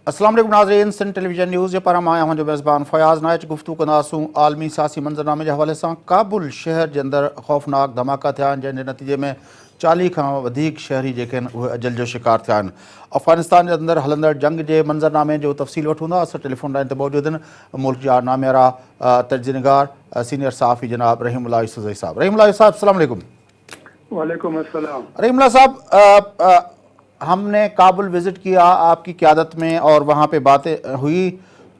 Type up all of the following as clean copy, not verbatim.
अस्सलाम वालेकुम नाज़रीन, सिंध टेलीविजन न्यूज़ पर हम आया हूँ जो मेज़बान फ़याज़ नाइच गुफ्तगू कंदासूं आलमी सियासी मंज़रनामे के हवाले से। काबुल शहर के अंदर खौफ़नाक धमाका थिया जिन नतीजे में 40 खां वधीक शहरी जेके उहे अजल जो शिकार थिया। अफ़गानिस्तान के अंदर हलंदड़ जंग के मंज़रनामे जो तफ़सील वठूंदा। असां टेलीफोन लाइन ते मौजूद आहिनि मुल्क जा नामियारा तजज़ीनगार सीनियर सहाफ़ी जनाब रहीमुल्लाह यूसुफ़ज़ई साहब। रहीमुल्लाह साहब अस्सलाम वालेकुम। वालेकुम अस्सलाम। रहीमुल्लाह साहब, हमने काबुल विज़िट किया आपकी क़यादत में और वहाँ पे बातें हुई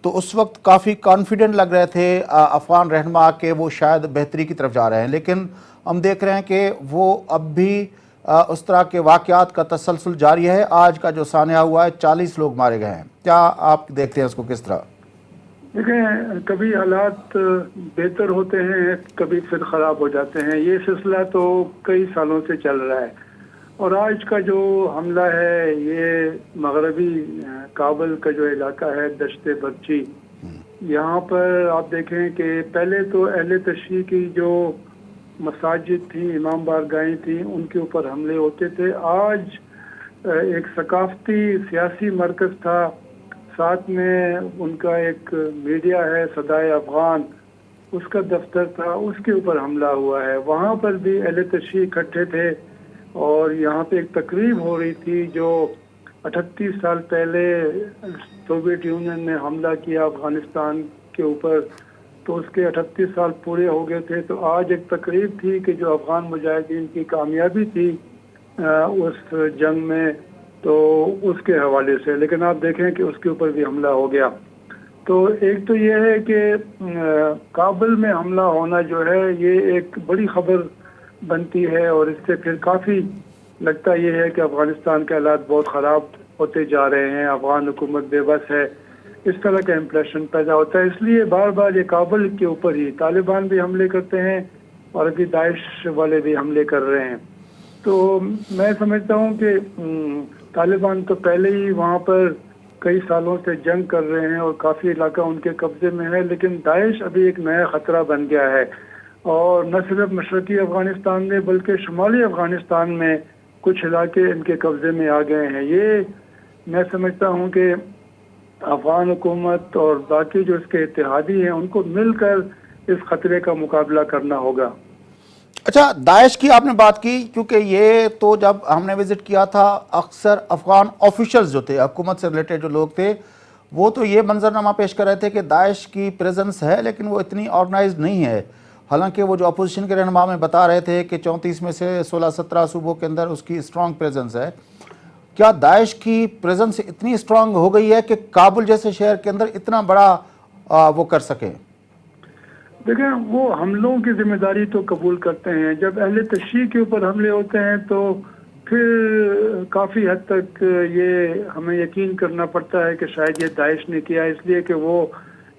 तो उस वक्त काफ़ी कॉन्फिडेंट लग रहे थे अफ़गान रहनुमा के वो शायद बेहतरी की तरफ जा रहे हैं, लेकिन हम देख रहे हैं कि वो अब भी उस तरह के वाक़यात का तसलसल जारी है। आज का जो सानिया हुआ है 40 लोग मारे गए हैं, क्या आप देखते हैं इसको किस तरह? देखें, कभी हालात बेहतर होते हैं, कभी फिर ख़राब हो जाते हैं। ये सिलसिला तो कई सालों से चल रहा है और आज का जो हमला है ये मगरबी काबुल का जो इलाका है दश्ते बर्ची, यहाँ पर आप देखें कि पहले तो अहले तशय्युई की जो मसाजिद थी, इमाम बारगाहें थी, उनके ऊपर हमले होते थे। आज एक सकाफती सियासी मरकज़ था, साथ में उनका एक मीडिया है सदाए अफ़गान, उसका दफ्तर था, उसके ऊपर हमला हुआ है। वहाँ पर भी अहले तशय्युई इकट्ठे थे और यहाँ पे एक तकरीब हो रही थी जो 38 साल पहले सोवियत यूनियन ने हमला किया अफ़गानिस्तान के ऊपर, तो उसके 38 साल पूरे हो गए थे। तो आज एक तकरीब थी कि जो अफ़गान मुजाहिदीन की कामयाबी थी उस जंग में, तो उसके हवाले से। लेकिन आप देखें कि उसके ऊपर भी हमला हो गया। तो एक तो ये है कि काबुल में हमला होना जो है ये एक बड़ी खबर बनती है और इससे फिर काफ़ी लगता ये है कि अफ़गानिस्तान के हालात बहुत ख़राब होते जा रहे हैं, अफ़गान हुकूमत बेबस है, इस तरह का इम्प्रेशन पैदा होता है। इसलिए बार बार ये काबुल के ऊपर ही तालिबान भी हमले करते हैं और अभी दाइश वाले भी हमले कर रहे हैं। तो मैं समझता हूँ कि तालिबान तो पहले ही वहाँ पर कई सालों से जंग कर रहे हैं और काफ़ी इलाका उनके कब्ज़े में है, लेकिन दाइश अभी एक नया ख़तरा बन गया है और न सिर्फ मशरक़ी अफ़गानिस्तान में बल्कि शुमाली अफ़गानिस्तान में कुछ इलाके इनके कब्ज़े में आ गए हैं। ये मैं समझता हूँ कि अफ़गान हुकूमत और बाकी जो इसके इत्तेहादी हैं उनको मिलकर इस ख़तरे का मुकाबला करना होगा। अच्छा, दाइश की आपने बात की, क्योंकि ये तो जब हमने विज़िट किया था अक्सर अफ़गान ऑफिशल्स जो थे, हुकूमत से रिलेटेड जो लोग थे, वो तो ये मंजरनामा पेश कर रहे थे कि दाइश की प्रेजेंस है लेकिन वो इतनी ऑर्गेनाइज नहीं है। हालांकि वो जो अपोजिशन के रहनुमा में बता रहे थे कि 34 में से 16-17 सूबों के अंदर उसकी स्ट्रॉन्ग प्रेजेंस है। क्या दाइश की प्रेजेंस इतनी स्ट्रॉन्ग हो गई है कि काबुल जैसे शहर के अंदर इतना बड़ा वो कर सकें? देखें, वो हमलों की जिम्मेदारी तो कबूल करते हैं। जब अहले तशय्युई के ऊपर हमले होते हैं तो फिर काफ़ी हद तक ये हमें यकीन करना पड़ता है कि शायद ये दाइश ने किया, इसलिए कि वो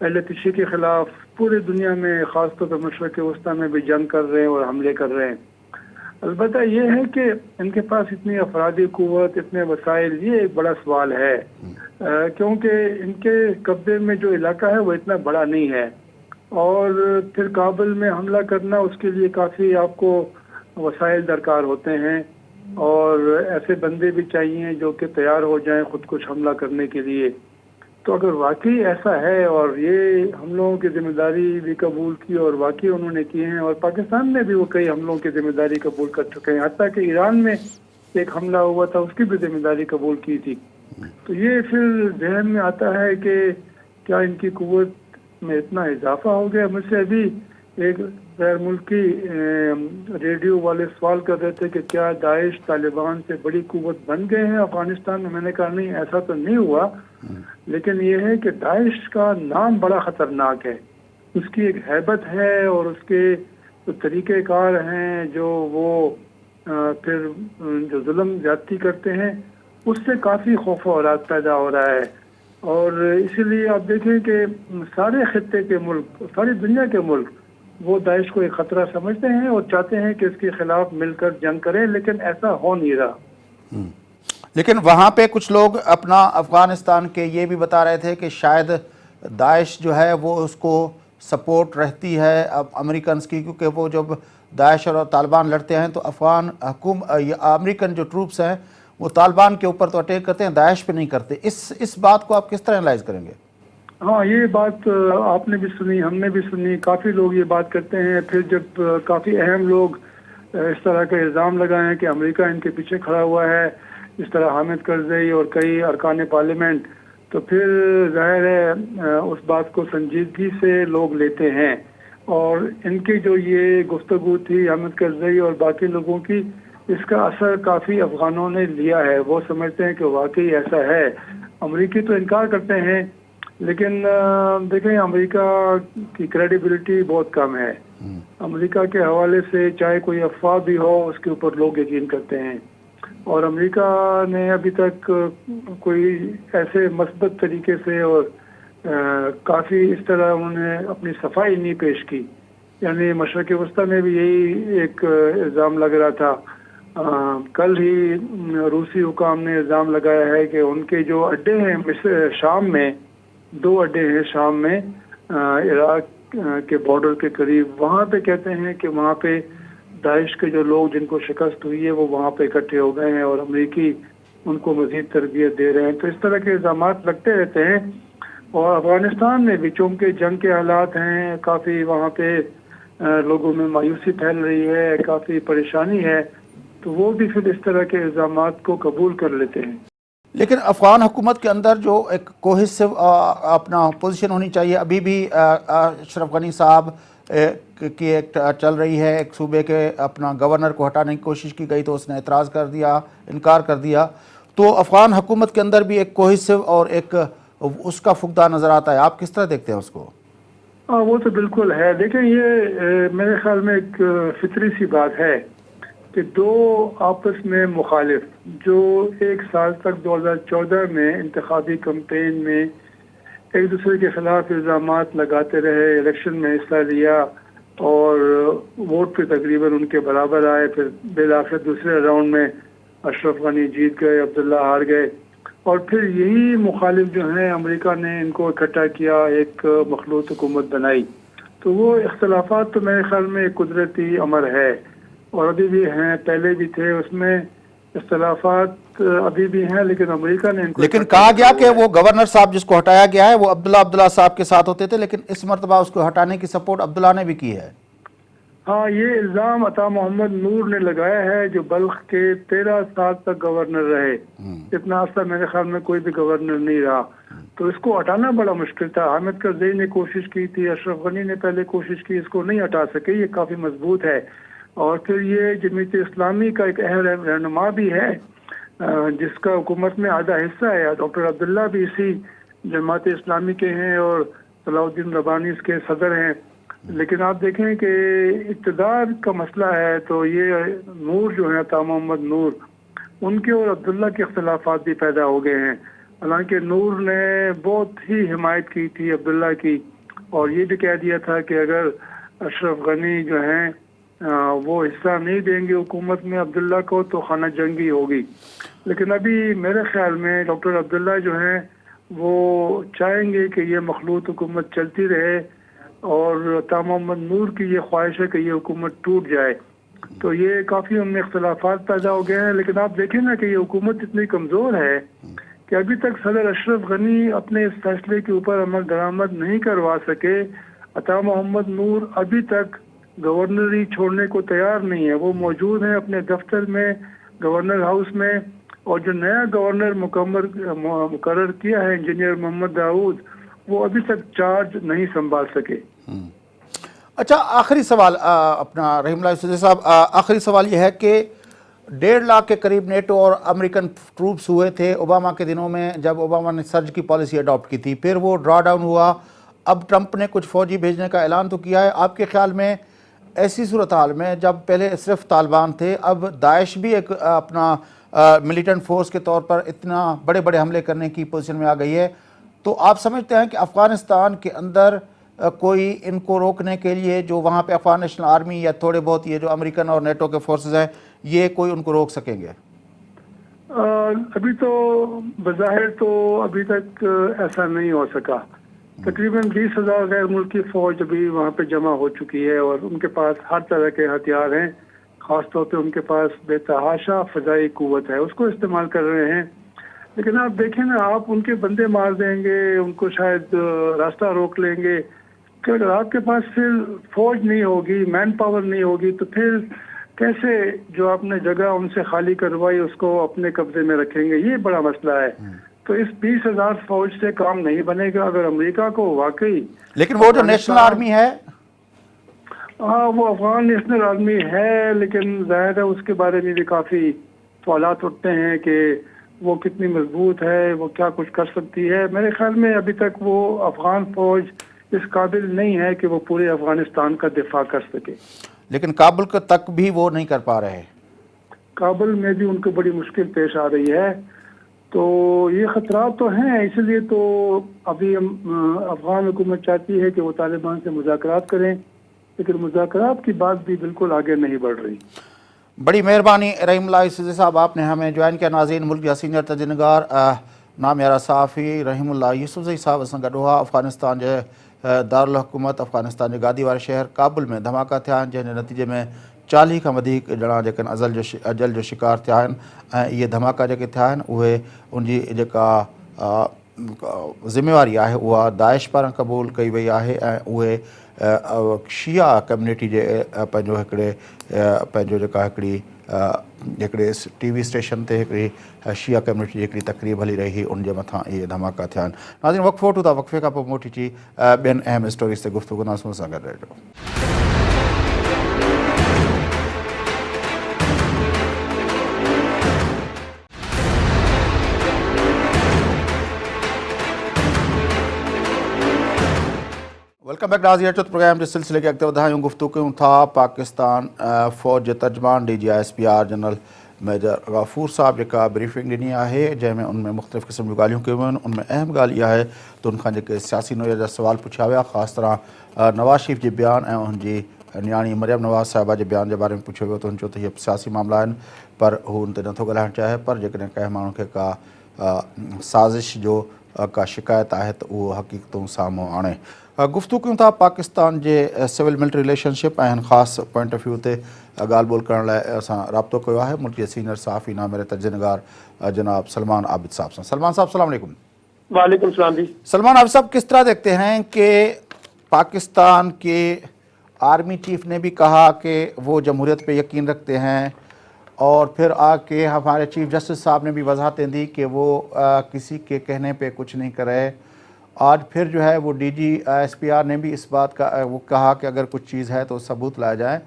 अहले तशय्युई के ख़िलाफ़ पूरी दुनिया में ख़ासतौर पर मशरिक़ वस्ता में भी जंग कर रहे हैं और हमले कर रहे हैं। अलबत्ता ये है कि इनके पास इतनी अफरादी क़ुव्वत, इतने वसाइल, ये एक बड़ा सवाल है क्योंकि इनके कब्ज़े में जो इलाका है वो इतना बड़ा नहीं है और फिर काबुल में हमला करना उसके लिए काफ़ी आपको वसाइल दरकार होते हैं और ऐसे बंदे भी चाहिए जो कि तैयार हो जाएं खुद कुछ हमला करने के लिए। तो अगर वाकई ऐसा है और ये हम लोगों की जिम्मेदारी भी कबूल की और वाकई उन्होंने किए हैं और पाकिस्तान में भी वो कई हमलों की जिम्मेदारी कबूल कर चुके हैं, हत्ता कि ईरान में एक हमला हुआ था उसकी भी जिम्मेदारी कबूल की थी। तो ये फिर जहन में आता है कि क्या इनकी कुव्वत में इतना इजाफा हो गया। मुझसे अभी एक गैर मुल्की रेडियो वाले सवाल कर रहे थे कि क्या दाइश तालिबान से बड़ी कुव्वत बन गए हैं अफगानिस्तान में। मैंने कहा नहीं, ऐसा तो नहीं हुआ, लेकिन ये है कि दाइश का नाम बड़ा ख़तरनाक है, उसकी एक हैबत है और उसके जो तरीक़ेकार हैं, जो वो फिर जो जुल्म ज़्यादती करते हैं, उससे काफ़ी खौफ और रात पैदा हो रहा है। और इसीलिए आप देखें कि सारे खित्ते के मुल्क, सारी दुनिया के मुल्क वो दाइश को एक ख़तरा समझते हैं और चाहते हैं कि इसके खिलाफ मिलकर जंग करें, लेकिन ऐसा हो नहीं रहा। लेकिन वहाँ पे कुछ लोग अपना अफ़गानिस्तान के ये भी बता रहे थे कि शायद दाइश जो है वो उसको सपोर्ट रहती है अब अमेरिकन की, क्योंकि वो जब दाइश और तालिबान लड़ते हैं तो अफ़गान अमेरिकन जो ट्रूप्स हैं وہ طالبان کے اوپر تو اٹیک کرتے ہیں، داعش پہ نہیں کرتے. اس بات کو آپ کس طرح انالائز کریں گے؟ ہاں، یہ بات آپ نے بھی سنی، ہم نے بھی سنی، کافی لوگ یہ بات کرتے ہیں. پھر جب کافی اہم لوگ اس طرح کا الزام لگائے کہ امریکہ ان کے پیچھے کھڑا ہوا ہے، اس طرح حامد کرزئی اور کئی ارکان پارلیمنٹ، تو پھر ظاہر ہے اس بات کو سنجیدگی سے لوگ لیتے ہیں. اور ان کی جو یہ گفتگو تھی حامد کرزئی اور باقی لوگوں کی، اس کا اثر کافی افغانوں نے لیا ہے. وہ سمجھتے ہیں کہ واقعی ایسا ہے. امریکی تو انکار کرتے ہیں، لیکن دیکھیں امریکہ کی کریڈیبلٹی بہت کم ہے. امریکہ کے حوالے سے چاہے کوئی افواہ بھی ہو، اس کے اوپر لوگ یقین کرتے ہیں. اور امریکہ نے ابھی تک کوئی ایسے مثبت طریقے سے اور کافی اس طرح انہوں نے اپنی صفائی نہیں پیش کی. یعنی مشرق وسطیٰ میں بھی یہی ایک الزام لگ رہا تھا. کل ہی روسی حکام نے الزام لگایا ہے کہ ان کے جو اڈے ہیں شام میں، 2 اڈے ہیں شام میں عراق کے بارڈر کے قریب، وہاں پہ کہتے ہیں کہ وہاں پہ داعش کے جو لوگ جن کو شکست ہوئی ہے وہ وہاں پہ اکٹھے ہو گئے ہیں اور امریکی ان کو مزید تربیت دے رہے ہیں. تو اس طرح کے الزامات لگتے رہتے ہیں. اور افغانستان میں بھی چونکہ جنگ کے حالات ہیں، کافی وہاں پہ لوگوں میں مایوسی پھیل رہی ہے، کافی پریشانی ہے، تو وہ بھی پھر اس طرح کے الزامات کو قبول کر لیتے ہیں. لیکن افغان حکومت کے اندر جو ایک کوہیسو اپنا پوزیشن ہونی چاہیے، ابھی بھی اشرف غنی صاحب کی ایک چل رہی ہے. ایک صوبے کے اپنا گورنر کو ہٹانے کی کوشش کی گئی تو اس نے اعتراض کر دیا، انکار کر دیا. تو افغان حکومت کے اندر بھی ایک کوہیسو اور ایک اس کا فقدان نظر آتا ہے. آپ کس طرح دیکھتے ہیں اس کو؟ وہ تو بالکل ہے. دیکھیں یہ میرے خیال میں ایک فطری سی بات ہے کہ 2 آپس میں مخالف جو 1 سال تک 2014 میں انتخابی کمپین میں ایک دوسرے کے خلاف الزامات لگاتے رہے، الیکشن میں حصہ لیا اور ووٹ پہ تقریباً ان کے برابر آئے، پھر بالآخر دوسرے راؤنڈ میں اشرف غنی جیت گئے، عبداللہ ہار گئے، اور پھر یہی مخالف جو ہیں امریکہ نے ان کو اکٹھا کیا، ایک مخلوط حکومت بنائی. تو وہ اختلافات تو میرے خیال میں ایک قدرتی امر ہے اور ابھی بھی ہیں، پہلے بھی تھے. اس میں اختلافات ابھی بھی ہیں، لیکن امریکہ نے ان کو لیکن کہا گیا کہ وہ گورنر صاحب جس کو ہٹایا گیا ہے وہ عبداللہ صاحب کے ساتھ ہوتے تھے، لیکن اس مرتبہ اس کو ہٹانے کی سپورٹ عبداللہ نے بھی کی ہے. ہاں، یہ الزام عطا محمد نور نے لگایا ہے جو بلخ کے 13 سال تک گورنر رہے. اتنا عرصہ میرے خیال میں کوئی بھی گورنر نہیں رہا، تو اس کو ہٹانا بڑا مشکل تھا. حامد کرزئی نے کوشش کی تھی، اشرف غنی نے پہلے کوشش کی، اس کو نہیں ہٹا سکے. یہ کافی مضبوط ہے. اور پھر یہ جمعیت اسلامی کا ایک اہم رہنما بھی ہے جس کا حکومت میں آدھا حصہ ہے. ڈاکٹر عبداللہ بھی اسی جماعت اسلامی کے ہیں اور صلاح الدین ربانی اس کے صدر ہیں. لیکن آپ دیکھیں کہ اقتدار کا مسئلہ ہے تو یہ نور جو ہے عطا محمد نور، ان کے اور عبداللہ کے اختلافات بھی پیدا ہو گئے ہیں. حالانکہ نور نے بہت ہی حمایت کی تھی عبداللہ کی اور یہ بھی کہہ دیا تھا کہ اگر اشرف غنی جو ہیں وہ حصہ نہیں دیں گے حکومت میں عبداللہ کو تو خانہ جنگی ہوگی. لیکن ابھی میرے خیال میں ڈاکٹر عبداللہ جو ہیں وہ چاہیں گے کہ یہ مخلوط حکومت چلتی رہے اور عطا محمد نور کی یہ خواہش ہے کہ یہ حکومت ٹوٹ جائے. تو یہ کافی ان میں اختلافات پیدا ہو گئے ہیں. لیکن آپ دیکھیں نا کہ یہ حکومت اتنی کمزور ہے کہ ابھی تک صدر اشرف غنی اپنے اس فیصلے کے اوپر عمل درآمد نہیں کروا سکے. عطا محمد نور ابھی تک گورنری چھوڑنے کو تیار نہیں ہے. وہ موجود ہیں اپنے دفتر میں، گورنر ہاؤس میں، اور جو نیا گورنر مقرر کیا ہے انجینئر محمد داؤد، وہ ابھی تک چارج نہیں سنبھال سکے. اچھا، آخری سوال اپنا رحیم اللہ یوسفزئی صاحب، آخری سوال یہ ہے کہ 1.5 لاکھ کے قریب نیٹو اور امریکن ٹروپس ہوئے تھے اوباما کے دنوں میں جب اوباما نے سرج کی پالیسی اڈاپٹ کی تھی، پھر وہ ڈرا ڈاؤن ہوا. اب ٹرمپ نے کچھ فوجی بھیجنے کا اعلان تو کیا ہے. آپ کے خیال میں ایسی صورتحال میں جب پہلے صرف طالبان تھے، اب داعش بھی ایک اپنا ملیٹنٹ فورس کے طور پر اتنا بڑے بڑے حملے کرنے کی پوزیشن میں آ گئی ہے، تو آپ سمجھتے ہیں کہ افغانستان کے اندر کوئی ان کو روکنے کے لیے جو وہاں پہ افغان نیشنل آرمی یا تھوڑے بہت یہ جو امریکن اور نیٹو کے فورسز ہیں، یہ کوئی ان کو روک سکیں گے؟ ابھی تو بظاہر تو ابھی تک ایسا نہیں ہو سکا. تقریباً 20,000 غیر ملکی فوج ابھی وہاں پہ جمع ہو چکی ہے اور ان کے پاس ہر طرح کے ہتھیار ہیں، خاص طور پہ ان کے پاس بے تحاشا فضائی قوت ہے، اس کو استعمال کر رہے ہیں. لیکن آپ دیکھیں نا، آپ ان کے بندے مار دیں گے، ان کو شاید راستہ روک لیں گے، کہ اگر آپ کے پاس پھر فوج نہیں ہوگی، مین پاور نہیں ہوگی، تو پھر کیسے جو آپ نے جگہ ان سے خالی کروائی اس کو اپنے قبضے میں رکھیں گے؟ یہ بڑا مسئلہ ہے. تو اس 20,000 فوج سے کام نہیں بنے گا. اگر امریکہ کو واقعی لیکن وہ جو نیشنل آرمی ہے، وہ افغان نیشنل آرمی ہے، لیکن ظاہر ہے اس کے بارے میں بھی کافی سوالات اٹھتے ہیں کہ وہ کتنی مضبوط ہے، وہ کیا کچھ کر سکتی ہے. میرے خیال میں ابھی تک وہ افغان فوج اس قابل نہیں ہے کہ وہ پورے افغانستان کا دفاع کر سکے. لیکن کابل کا تک بھی وہ نہیں کر پا رہے. کابل میں بھی ان کو بڑی مشکل پیش آ رہی ہے. تو یہ خطرات تو ہیں، اس لیے تو ابھی افغان حکومت چاہتی ہے کہ وہ طالبان سے مذاکرات کریں، لیکن مذاکرات کی بات بھی بالکل آگے نہیں بڑھ رہی. بڑی مہربانی رحیم اللہ یوسفزئی صاحب، آپ نے ہمیں جوائن کیا. ناظرین، ملک جا سینئر تجزیہ نگار نامیارہ صحافی رحیم اللہ یوسفزئی صاحب اساں گڈ ہوا. افغانستان جو دارالحکومت افغانستان جو گادی والے شہر کابل میں دھماکہ تھیا جن کے نتیجے میں 40 کا ودیک ॼणा जेकनि अजल जो शिकार थिया आहिनि. ऐं इहे धमाका जेके थिया आहिनि उहे उन जी जेका ज़िम्मेवारी आहे उहा दाइश पारां क़बूल कई वई आहे. ऐं उहे शिया कम्यूनिटी जे पंहिंजो पंहिंजो जेका हिकिड़े TV स्टेशन ते हिकिड़ी शिया कम्यूनिटी जी हिकिड़ी तकरीब हली रही हुई, उन जे मथां इहे धमाका थिया आहिनि. नाज़रीन, वक़फ़ो वठूं था, वक़फ़े खां पोइ मोटी अची ॿियनि अहम स्टोरीज़ ते गुफ़्तगू कंदासीं. सां गॾु रहिजो. वेलकम बैक नाज़रीन. चौथे प्रोग्राम के सिलसिले के अॻिते वधायूं. गुफ़्तगू कयूं था पाकिस्तान फ़ौज जे तर्जमान DG ISPR general major Ghafoor साहब जेका ब्रीफिंग ॾिनी आहे, जंहिंमें उनमें मुख़्तलिफ़ क़िस्म जूं ॻाल्हियूं कयूं आहिनि. उनमें अहम ॻाल्हि इहा आहे त उनखां जेके सियासी नोयत जा सुवाल पुछिया विया, ख़ासि तरह नवाज़ शरीफ़ जे बयान ऐं उनजी न्याणी मरियम नवाज़ साहिबा जे बयान जे बारे में पुछियो वियो, त हुन चयो त इहे सियासी मामला आहिनि, पर हू उन ते नथो ॻाल्हाइणु चाहे. पर जेकॾहिं कंहिं माण्हू खे का साज़िश जो का शिकायत आहे त उहो हक़ीक़तूं साम्हूं आणे. गुफ़्तगू कयूं था पाकिस्तान जे सिविल मिलिट्री रिलेशनशिप ऐं ख़ासि पॉइंट ऑफ व्यू ते ॻाल्हि ॿोल करण लाइ असां राब्तो कयो आहे मुल्क जे सीनियर सहाफ़ी नामिर तजज़िया निगार जनाब सलमान आबिद साहब से. सलमान साहब अस्सलाम वालेकुम. वालेकुम सलाम जी. सलमान, आप सब किस तरह देखते हैं कि पाकिस्तान के आर्मी चीफ ने भी कहा कि वो जमहूरियत पे यकीन रखते हैं, और फिर आके हमारे चीफ जस्टिस साहब ने भी वजाहतें दी कि वो किसी के कहने पे कुछ नहीं करे. आज फिर जो है वो DG ISPR ने भी इस बात का वो कहा कि अगर कुछ चीज़ है तो सबूत लाया जाए.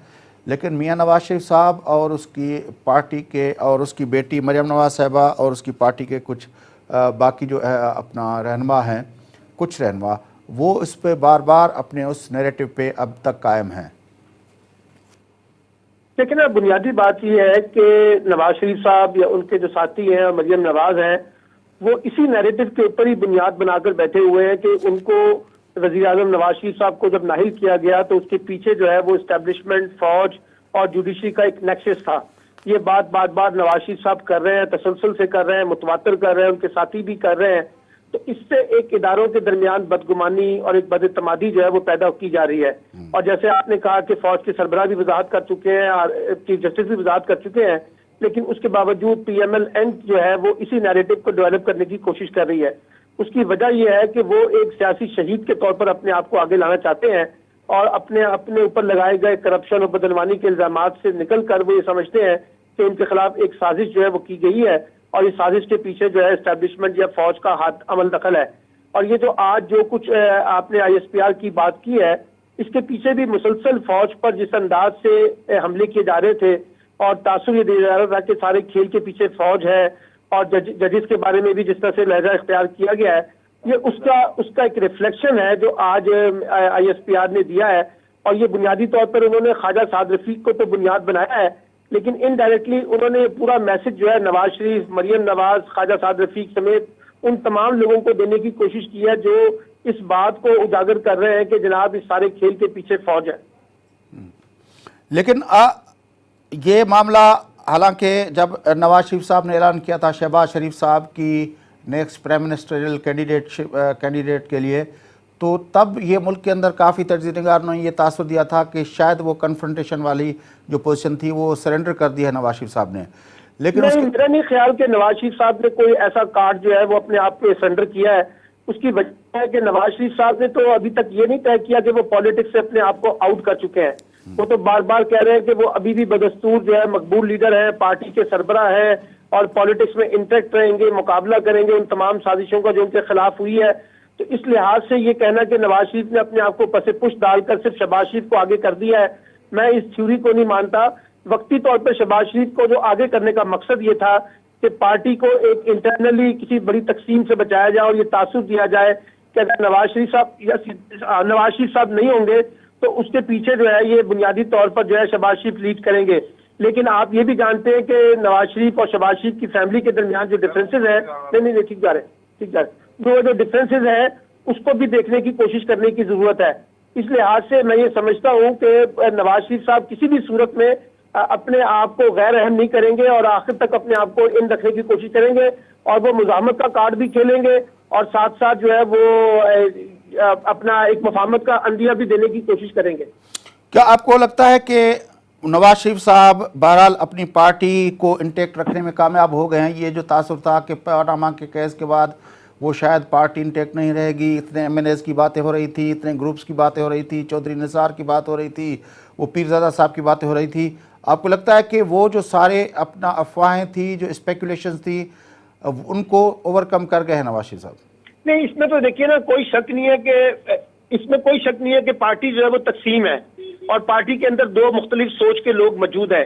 लेकिन मियां नवाज़ शरीफ साहब और उसकी पार्टी के और उसकी बेटी मरियम नवाज़ साहिबा और उसकी पार्टी के कुछ बाकी जो है अपना रहनुमा हैं, कुछ रहनुमा, वो इस पे बार बार अपने उस नैरेटिव पे अब तक कायम हैं. लेकिन बुनियादी बात यह है कि नवाज शरीफ साहब या उनके जो साथी हैं मरियम नवाज हैं, वो इसी नैरेटिव के ऊपर ही बुनियाद बनाकर बैठे हुए हैं कि उनको वज़ीर आज़म नवाज शरीफ साहब को जब नाहिल किया गया तो उसके पीछे जो है वो इस्टेब्लिशमेंट, फौज और जुडिशरी का एक नेक्सस था. ये बात नवाज शरीफ साहब कर रहे हैं, तसलसल से कर रहे हैं, मुतवातर कर रहे हैं, उनके साथी भी कर रहे हैं. तो इससे एक इदारों के दरमियान बदगुमानी और एक बदतमादी जो है वो पैदा की जा रही है. और जैसे आपने कहा कि फौज के सरबराह भी वजाहत कर चुके हैं और चीफ जस्टिस भी वजाहत कर चुके हैं, लेकिन उसके बावजूद PMLN जो है वो इसी नैरेटिव को डेवलप करने की कोशिश कर रही है. उसकी वजह यह है कि वो एक सियासी शहीद के तौर पर अपने आप को आगे लाना चाहते हैं और अपने ऊपर लगाए गए करप्शन और बदनवानी के इल्जामात से निकल कर वो ये समझते हैं कि उनके खिलाफ एक साजिश जो है वो की गई है और इस साजिश के पीछे जो है एस्टेब्लिशमेंट या फौज का हाथ अमल दखल है. और ये जो आज जो कुछ आपने ISPR की बात की है, इसके पीछे भी मुसलसल फौज पर जिस अंदाज से हमले किए जा रहे थे और तासुर ये दिया जा रहा था कि सारे खेल के पीछे फौज है, और जजेस के बारे में भी जिस तरह से लहजा इख्तियार किया गया है, ये उसका एक रिफ्लेक्शन है जो आज ISPR ने दिया है. और ये बुनियादी तौर पर उन्होंने ख्वाजा साद रफीक को तो बुनियाद बनाया है, लेकिन इनडायरेक्टली उन्होंने पूरा मैसेज जो है नवाज शरीफ, मरियम नवाज, ख्वाजा साद रफीक समेत उन तमाम लोगों को देने की कोशिश की है जो इस बात को उजागर कर रहे हैं कि जनाब इस सारे खेल के पीछे फौज है. लेकिन ये मामला, हालांकि जब नवाज शरीफ साहब ने ऐलान किया था शहबाज शरीफ साहब की नेक्स्ट प्राइम मिनिस्टरियल कैंडिडेट के लिए, تو تب یہ ملک کے اندر کافی تجزیہ نگاروں نے یہ تاثر دیا تھا کہ شاید وہ کنفرنٹیشن والی جو پوزیشن تھی وہ سرنڈر کر دی ہے نواز شریف صاحب نے، لیکن نہیں، میرا نہیں خیال کہ نواز شریف صاحب نے کوئی ایسا کارڈ جو ہے وہ اپنے آپ کو سرنڈر کیا ہے. اس کی وجہ ہے کہ نواز شریف صاحب نے تو ابھی تک یہ نہیں طے کیا کہ وہ پالیٹکس سے اپنے آپ کو آؤٹ کر چکے ہیں. وہ تو بار بار کہہ رہے ہیں کہ وہ ابھی بھی بدستور جو ہے مقبول لیڈر ہیں، پارٹی کے سربراہ ہیں اور پالیٹکس میں انٹیکٹ رہیں گے، مقابلہ کریں گے ان تمام سازشوں کا جو ان کے خلاف ہوئی ہے. تو اس لحاظ سے یہ کہنا کہ نواز شریف نے اپنے آپ کو پس پش ڈال کر صرف شہباز شریف کو آگے کر دیا ہے، میں اس تھیوری کو نہیں مانتا. وقتی طور پر شہباز شریف کو جو آگے کرنے کا مقصد یہ تھا کہ پارٹی کو ایک انٹرنلی کسی بڑی تقسیم سے بچایا جائے اور یہ تاثر دیا جائے کہ اگر نواز شریف صاحب نہیں ہوں گے تو اس کے پیچھے جو ہے یہ بنیادی طور پر جو ہے شہباز شریف لیڈ کریں گے. لیکن آپ یہ بھی جانتے ہیں کہ نواز شریف اور شہباز شریف کی فیملی کے درمیان جو ڈفرینسز ہیں، نہیں ٹھیک جا رہے جو ڈفرینسز ہیں اس کو بھی دیکھنے کی کوشش کرنے کی ضرورت ہے. اس لحاظ سے میں یہ سمجھتا ہوں کہ نواز شریف صاحب کسی بھی صورت میں اپنے آپ کو غیر اہم نہیں کریں گے اور آخر تک اپنے آپ کو ان رکھنے کی کوشش کریں گے اور وہ مزاحمت کا کارڈ بھی کھیلیں گے اور ساتھ ساتھ جو ہے وہ اپنا ایک مفاہمت کا عندیہ بھی دینے کی کوشش کریں گے. کیا آپ کو لگتا ہے کہ نواز شریف صاحب بہرحال اپنی پارٹی کو انٹیکٹ رکھنے میں کامیاب ہو گئے ہیں؟ یہ جو تاثر تھا کہ پاناما کے کیس کے بعد وہ شاید پارٹی انٹیکٹ نہیں رہے گی، اتنے ایم این ایز کی باتیں ہو رہی تھی، اتنے گروپس کی باتیں ہو رہی تھی، چودھری نثار کی بات ہو رہی تھی، وہ پیرزادہ صاحب کی باتیں ہو رہی تھی، آپ کو لگتا ہے کہ وہ جو سارے اپنا افواہیں تھی، جو اسپیکولیشنز تھی، ان کو اوور کم کر گئے ہیں نواز شریف صاحب؟ نہیں، اس میں تو دیکھیے نا کوئی شک نہیں ہے کہ پارٹی جو ہے وہ تقسیم ہے اور پارٹی کے اندر دو مختلف سوچ کے لوگ موجود ہیں.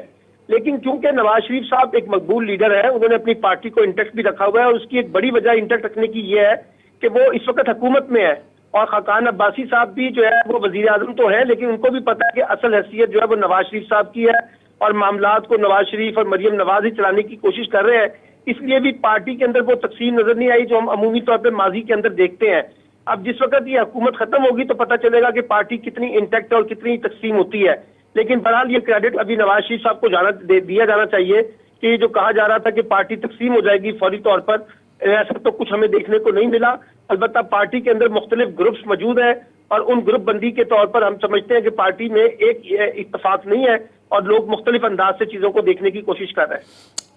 لیکن کیونکہ نواز شریف صاحب ایک مقبول لیڈر ہے، انہوں نے اپنی پارٹی کو انٹیکٹ بھی رکھا ہوا ہے اور اس کی ایک بڑی وجہ انٹیکٹ رکھنے کی یہ ہے کہ وہ اس وقت حکومت میں ہے اور خاقان عباسی صاحب بھی جو ہے وہ وزیر اعظم تو ہے لیکن ان کو بھی پتا ہے کہ اصل حیثیت جو ہے وہ نواز شریف صاحب کی ہے اور معاملات کو نواز شریف اور مریم نواز ہی چلانے کی کوشش کر رہے ہیں. اس لیے بھی پارٹی کے اندر وہ تقسیم نظر نہیں آئی جو ہم عمومی طور پہ ماضی کے اندر دیکھتے ہیں. اب جس وقت یہ حکومت ختم ہوگی تو پتہ چلے گا کہ پارٹی کتنی انٹیکٹ اور کتنی تقسیم ہوتی ہے. لیکن بہرحال یہ کریڈٹ ابھی نواز شریف صاحب کو دیا جانا چاہیے کہ یہ جو کہا جا رہا تھا کہ پارٹی تقسیم ہو جائے گی فوری طور پر، ایسا تو کچھ ہمیں دیکھنے کو نہیں ملا. البتہ پارٹی کے اندر مختلف گروپس موجود ہیں اور ان گروپ بندی کے طور پر ہم سمجھتے ہیں کہ پارٹی میں ایک اتفاق نہیں ہے اور لوگ مختلف انداز سے چیزوں کو دیکھنے کی کوشش کر رہے ہیں.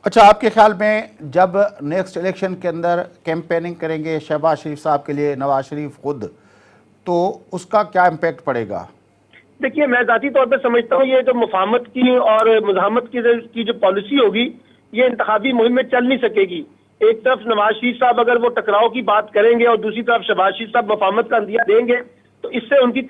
اچھا، آپ کے خیال میں جب نیکسٹ الیکشن کے اندر کیمپیننگ کریں گے شہباز شریف صاحب کے لیے نواز شریف خود، تو اس کا کیا امپیکٹ پڑے گا؟ دیکھیے، میں ذاتی طور پہ سمجھتا ہوں یہ جو مفاہمت کی اور مزاحمت کی جو پالیسی ہوگی یہ انتخابی مہم میں چل نہیں سکے گی. ایک طرف نواز شریف صاحب اگر وہ ٹکراؤ کی بات کریں گے اور دوسری طرف شہباز شریف صاحب مفاہمت کا عندیہ دیں گے تو اس سے ان کی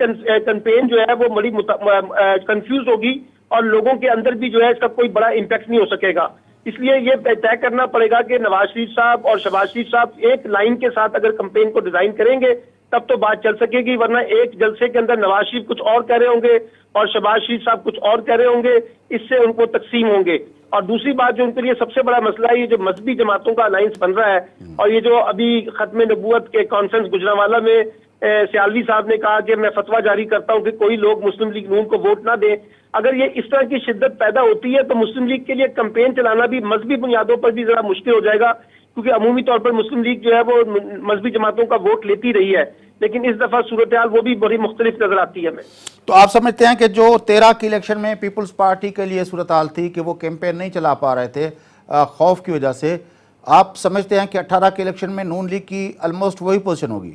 کمپین جو ہے وہ بڑی کنفیوز ہوگی اور لوگوں کے اندر بھی جو ہے اس کا کوئی بڑا امپیکٹ نہیں ہو سکے گا. اس لیے یہ طے کرنا پڑے گا کہ نواز شریف صاحب اور شہباز شریف صاحب ایک لائن کے ساتھ اگر کمپین کو ڈیزائن کریں گے تب تو بات چل سکے گی، ورنہ ایک جلسے کے اندر نواز شریف کچھ اور کہہ رہے ہوں گے اور شہباز شریف صاحب کچھ اور کہہ رہے ہوں گے، اس سے ان کو تقسیم ہوں گے. اور دوسری بات جو ان کے لیے سب سے بڑا مسئلہ ہے، یہ جو مذہبی جماعتوں کا الائنس بن رہا ہے اور یہ جو ابھی ختم نبوت کے کانفرنس گجرانوالہ میں سیالوی صاحب نے کہا کہ میں فتویٰ جاری کرتا ہوں کہ کوئی لوگ مسلم لیگ نون کو ووٹ نہ دیں. اگر یہ اس طرح کی شدت پیدا ہوتی ہے تو مسلم لیگ کے لیے کمپین چلانا بھی مذہبی بنیادوں پر بھی ذرا مشکل ہو جائے گا، کیونکہ عمومی طور پر مسلم لیگ جو ہے وہ مذہبی جماعتوں کا ووٹ لیتی رہی ہے لیکن اس دفعہ صورتحال وہ بھی بڑی مختلف نظر آتی ہے. ہمیں تو آپ سمجھتے ہیں کہ جو 13 کی الیکشن میں پیپلز پارٹی کے لیے صورتحال تھی کہ وہ کیمپین نہیں چلا پا رہے تھے خوف کی وجہ سے، آپ سمجھتے ہیں کہ 18 کے الیکشن میں نون لیگ کی آلموسٹ وہی پوزیشن ہوگی؟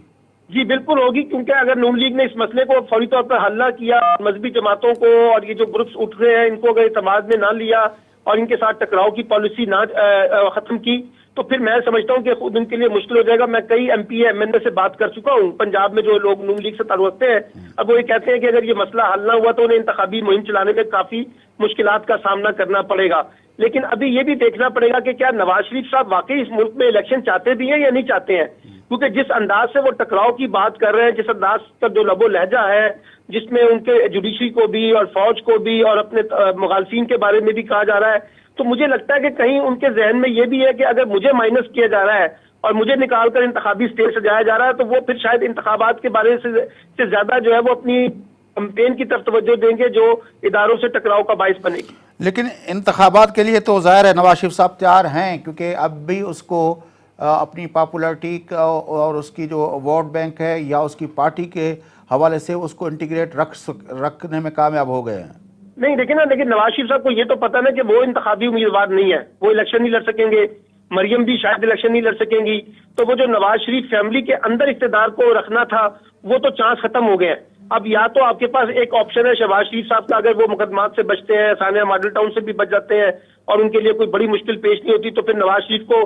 جی بالکل ہوگی، کیونکہ اگر نون لیگ نے اس مسئلے کو فوری طور پر حل نہ کیا، مذہبی جماعتوں کو اور یہ جو گروپس اٹھ رہے ہیں ان کو اگر اعتماد میں نہ لیا اور ان کے ساتھ ٹکراؤ کی پالیسی نہ ختم کی تو پھر میں سمجھتا ہوں کہ خود ان کے لیے مشکل ہو جائے گا. میں کئی ایم پی ایم این اے سے بات کر چکا ہوں پنجاب میں جو لوگ نون لیگ سے تعلق رکھتے ہیں، اب وہ یہ کہتے ہیں کہ اگر یہ مسئلہ حل نہ ہوا تو انہیں انتخابی مہم چلانے میں کافی مشکلات کا سامنا کرنا پڑے گا. لیکن ابھی یہ بھی دیکھنا پڑے گا کہ کیا نواز شریف صاحب واقعی اس ملک میں الیکشن چاہتے بھی ہیں یا نہیں چاہتے ہیں، کیونکہ جس انداز سے وہ ٹکراؤ کی بات کر رہے ہیں، جس انداز کا جو لب و لہجہ ہے، جس میں ان کے جوڈیشری کو بھی اور فوج کو بھی اور اپنے مخالفین کے بارے میں بھی کہا جا رہا ہے، تو مجھے لگتا ہے کہ کہیں ان کے ذہن میں یہ بھی ہے کہ اگر مجھے مائنس کیا جا رہا ہے اور مجھے نکال کر انتخابی اسٹیج سجایا جا رہا ہے تو وہ پھر شاید انتخابات کے بارے سے زیادہ جو ہے وہ اپنی کمپین کی طرف توجہ دیں گے جو اداروں سے ٹکراؤ کا باعث بنے گی. لیکن انتخابات کے لیے تو ظاہر ہے نواز شریف صاحب تیار ہیں، کیونکہ اب بھی اس کو اپنی پاپولرٹی کا اور اس کی جو ووٹ بینک ہے یا اس کی پارٹی کے حوالے سے اس کو انٹیگریٹ رکھنے میں کامیاب ہو گئے ہیں؟ نہیں دیکھیں نا، لیکن نواز شریف صاحب کو یہ تو پتہ نا کہ وہ انتخابی امیدوار نہیں ہے، وہ الیکشن نہیں لڑ سکیں گے، مریم بھی شاید الیکشن نہیں لڑ سکیں گی، تو وہ جو نواز شریف فیملی کے اندر اقتدار کو رکھنا تھا وہ تو چانس ختم ہو گئے ہیں۔ اب یا تو آپ کے پاس ایک آپشن ہے شہباز شریف صاحب کا، اگر وہ مقدمات سے بچتے ہیں، ثانیہ ماڈل ٹاؤن سے بھی بچ جاتے ہیں اور ان کے لیے کوئی بڑی مشکل پیش نہیں ہوتی، تو پھر نواز شریف کو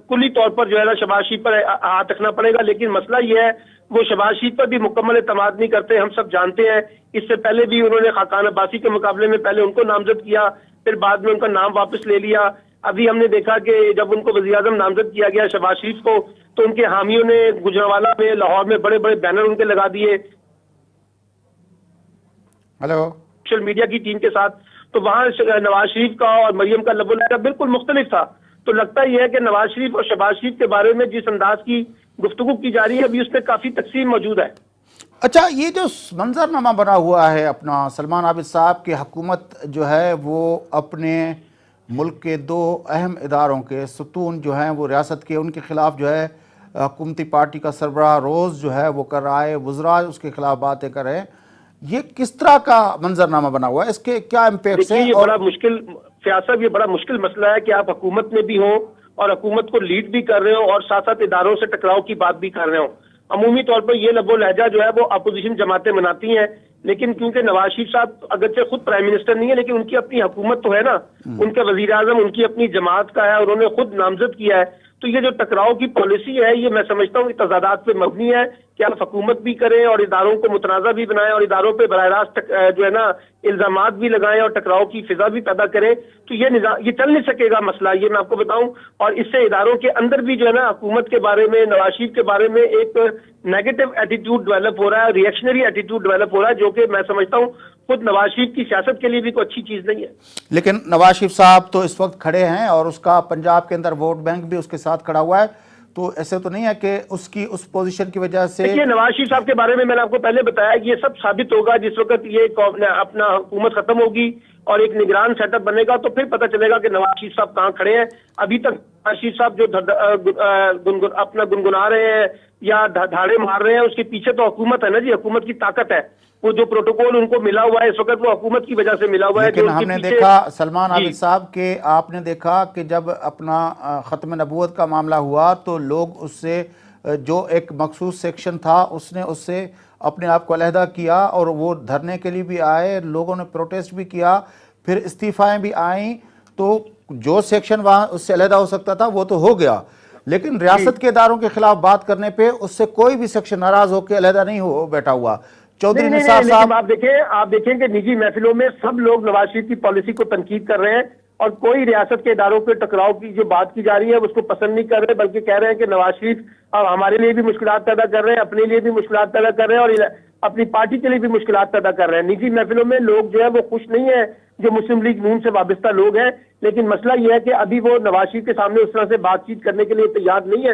کلی طور پر جو ہے نا شہباز شریف پر ہاتھ رکھنا پڑے گا۔ لیکن مسئلہ یہ ہے وہ شہباز شریف پر بھی مکمل اعتماد نہیں کرتے، ہم سب جانتے ہیں۔ اس سے پہلے بھی انہوں نے خاقان عباسی کے مقابلے میں پہلے ان کو نامزد کیا، پھر بعد میں ان کا نام واپس لے لیا۔ ابھی ہم نے دیکھا کہ جب ان کو وزیر اعظم نامزد کیا گیا شہباز شریف کو، تو ان کے حامیوں نے گجرانوالہ میں، لاہور میں بڑے بڑے بینر ان کے لگا دیے ہلو سوشل میڈیا کی ٹیم کے ساتھ، تو وہاں نواز شریف کا اور مریم کا لب و لہجہ بالکل مختلف تھا۔ تو لگتا یہ ہے کہ نواز شریف اور شہباز شریف کے بارے میں جس انداز کی گفتگو کی جا رہی ہے ابھی اس میں کافی تقسیم موجود ہے۔ اچھا، یہ جو منظرنامہ بنا ہوا ہے اپنا سلمان عابد صاحب کی حکومت جو ہے وہ اپنے ملک کے دو اہم اداروں کے ستون جو ہیں وہ ریاست کے، ان کے خلاف جو ہے حکومتی پارٹی کا سربراہ روز جو ہے وہ کر رہا ہے، وزراء اس کے خلاف باتیں کر رہے ہیں، یہ کس طرح کا منظرنامہ بنا ہوا ہے؟ اس کے کیا امپیکٹس دیکھیے ہیں؟ یہ بڑا مشکل فیاض صاحب، یہ بڑا مشکل مسئلہ ہے کہ آپ حکومت میں بھی ہوں اور حکومت کو لیڈ بھی کر رہے ہوں اور ساتھ ساتھ اداروں سے ٹکراؤ کی بات بھی کر رہے ہوں۔ عمومی طور پر یہ لب و لہجہ جو ہے وہ اپوزیشن جماعتیں مناتی ہیں، لیکن کیونکہ نواز شریف صاحب اگرچہ خود پرائم منسٹر نہیں ہے لیکن ان کی اپنی حکومت تو ہے نا، ان کے وزیر اعظم ان کی اپنی جماعت کا ہے، انہوں نے خود نامزد کیا ہے، تو یہ جو ٹکراؤ کی پالیسی ہے یہ میں سمجھتا ہوں کہ تضادات پہ مبنی ہے کہ آپ حکومت بھی کریں اور اداروں کو متنازع بھی بنائیں اور اداروں پہ براہ راست جو ہے نا الزامات بھی لگائیں اور ٹکراؤ کی فضا بھی پیدا کریں، تو یہ چل نہیں سکے گا مسئلہ، یہ میں آپ کو بتاؤں۔ اور اس سے اداروں کے اندر بھی جو ہے نا حکومت کے بارے میں، نواز شریف کے بارے میں ایک نیگیٹو ایٹیٹیوڈ ڈیولپ ہو رہا ہے، ریئیکشنری ایٹیٹیوڈ ڈیولپ ہو رہا ہے، جو کہ میں سمجھتا ہوں خود نواز شریف کی سیاست کے لیے بھی کوئی اچھی چیز نہیں ہے۔ لیکن نواز شریف صاحب تو اس وقت کھڑے ہیں اور اس کا پنجاب کے اندر ووٹ بینک بھی اس کے ساتھ کھڑا ہوا ہے، تو ایسے تو نہیں ہے کہ اس کی اس پوزیشن کی وجہ سے دیکھیے نواز شریف صاحب کے بارے میں نے آپ کو پہلے بتایا کہ یہ سب ثابت ہوگا جس وقت یہ اپنا حکومت ختم ہوگی اور ایک نگران سیٹ اپ بنے گا، تو پھر پتہ چلے گا کہ نواز شریف صاحب کہاں کھڑے ہیں۔ ابھی تک نواز شریف صاحب جو اپنا گنگنا رہے ہیں یا دھاڑے مار رہے ہیں، اس کے پیچھے تو حکومت ہے نا جی، حکومت کی طاقت ہے۔ وہ جو پروٹوکول ان کو ملا ہوا ہے اس وقت وہ حکومت کی وجہ سے ملا ہوا ہے۔ لیکن ہم نے دیکھا سلمان عابد صاحب کہ آپ نے دیکھا کہ جب اپنا ختم نبوت کا معاملہ ہوا تو لوگ اس سے جو ایک مخصوص سیکشن تھا اس نے اس سے اپنے آپ کو علیحدہ کیا اور وہ دھرنے کے لیے بھی آئے، لوگوں نے پروٹیسٹ بھی کیا، پھر استعفائیں بھی آئیں، تو جو سیکشن وہاں اس سے علیحدہ ہو سکتا تھا وہ تو ہو گیا، لیکن ریاست کے اداروں کے خلاف بات کرنے پہ اس سے کوئی بھی سیکشن ناراض ہو کے علیحدہ نہیں ہو بیٹھا ہوا۔ چودھری نثار صاحب، آپ دیکھیں کہ نجی محفلوں میں سب لوگ نواز شریف کی پالیسی کو تنقید کر رہے ہیں اور کوئی ریاست کے اداروں پہ ٹکراؤ کی جو بات کی جا رہی ہے اس کو پسند نہیں کر رہے، بلکہ کہہ رہے ہیں کہ نواز شریف ہمارے لیے بھی مشکلات پیدا کر رہے ہیں، اپنے لیے بھی مشکلات پیدا کر رہے ہیں اور اپنی پارٹی کے لیے بھی مشکلات پیدا کر رہے ہیں۔ نجی محفلوں میں لوگ جو ہے وہ خوش نہیں ہیں جو مسلم لیگ نون سے وابستہ لوگ ہیں، لیکن مسئلہ یہ ہے کہ ابھی وہ نواز شریف کے سامنے اس طرح سے بات چیت کرنے کے لیے تیار نہیں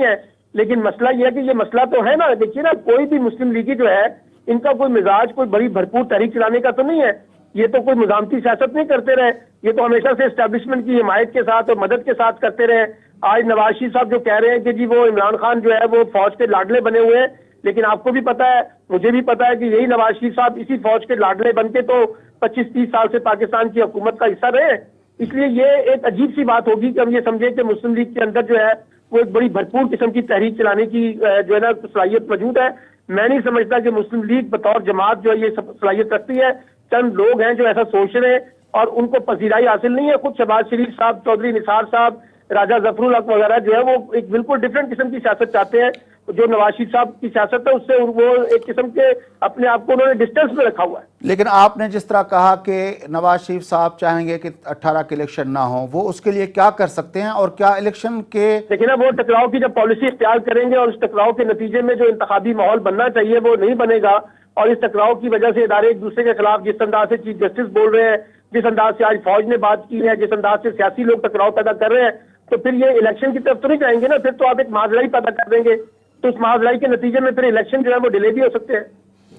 ہے، لیکن مسئلہ یہ ہے کہ یہ مسئلہ تو ہے نا، دیکھیے نا کوئی بھی مسلم لیگی جو ہے ان کا کوئی مزاج کوئی بڑی بھرپور تحریک چلانے کا تو نہیں ہے، یہ تو کوئی مزاحمتی سیاست نہیں کرتے رہے، یہ تو ہمیشہ سے اسٹیبلشمنٹ کی حمایت کے ساتھ اور مدد کے ساتھ کرتے رہے۔ آج نواز شریف صاحب جو کہہ رہے ہیں کہ جی وہ عمران خان جو ہے وہ فوج کے لاڈلے بنے ہوئے ہیں، لیکن آپ کو بھی پتا ہے، مجھے بھی پتا ہے کہ یہی نواز شریف صاحب اسی فوج کے لاڈلے بن کے تو 25-30 سال سے پاکستان کی حکومت کا حصہ رہے، اس لیے یہ ایک عجیب سی بات ہوگی کہ ہم یہ سمجھیں کہ مسلم لیگ کے اندر جو ہے وہ ایک بڑی بھرپور قسم کی تحریک چلانے کی جو ہے نا صلاحیت موجود ہے۔ میں نہیں سمجھتا کہ مسلم لیگ بطور جماعت جو ہے یہ صلاحیت رکھتی ہے، چند لوگ ہیں جو ایسا سوچ رہے ہیں اور ان کو پذیرائی حاصل نہیں ہے۔ خود شہباز شریف صاحب، چودھری نثار صاحب، راجہ ظفر الحق وغیرہ جو ہے وہ ایک بالکل ڈیفرنٹ قسم کی سیاست چاہتے ہیں، جو نواز شریف صاحب کی سیاست ہے اس سے وہ ایک قسم کے اپنے آپ کو انہوں نے ڈسٹینس میں رکھا ہوا ہے۔ لیکن آپ نے جس طرح کہا کہ نواز شریف صاحب چاہیں گے کہ 18 کے الیکشن نہ ہوں، وہ اس کے لیے کیا کر سکتے ہیں اور کیا الیکشن کے لیکن اب وہ ٹکراؤ کی جب پالیسی اختیار کریں گے اور اس ٹکراؤ کے نتیجے میں جو انتخابی ماحول بننا چاہیے وہ نہیں بنے گا، اور اس ٹکراؤ کی وجہ سے ادارے ایک دوسرے کے خلاف جس انداز سے چیف جسٹس بول رہے ہیں، جس انداز سے آج فوج نے بات کی ہے، جس انداز سے سیاسی لوگ ٹکراؤ پیدا کر رہے ہیں، تو پھر یہ الیکشن کی طرف تو نہیں جائیں گے نا، پھر تو آپ ایک معذرائی پیدا کر دیں گے، تو اس معذرائی کے نتیجے میں پھر الیکشن جو ہے وہ ڈیلے بھی ہو سکتے ہیں۔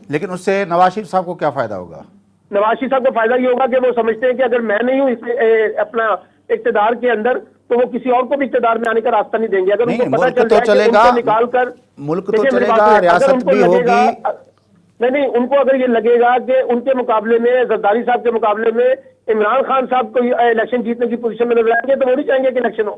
لیکن اس سے نواز شریف صاحب کو کیا فائدہ ہوگا؟ نواز شریف صاحب کو فائدہ یہ ہوگا کہ وہ سمجھتے ہیں کہ اگر میں نہیں ہوں اپنا اقتدار کے اندر तो वो किसी और को भी इक़्तिदार में आने का रास्ता नहीं देंगे। अगर नहीं, उनको पता मुल्क चल तो जाए कि चलेगा, उनको निकाल कर, मुल्क तो देखिए मेरी चलेगा, बात सुनिए, अगर रियासत उनको भी लगेगा, होगी। नहीं, उनको अगर ये लगेगा कि उनके मुकाबले में, जरदारी साहब के मुकाबले में इमरान खान साहब को इलेक्शन जीतने की पोजीशन में नजर आएंगे, तो वो नहीं चाहेंगे कि इलेक्शन हो।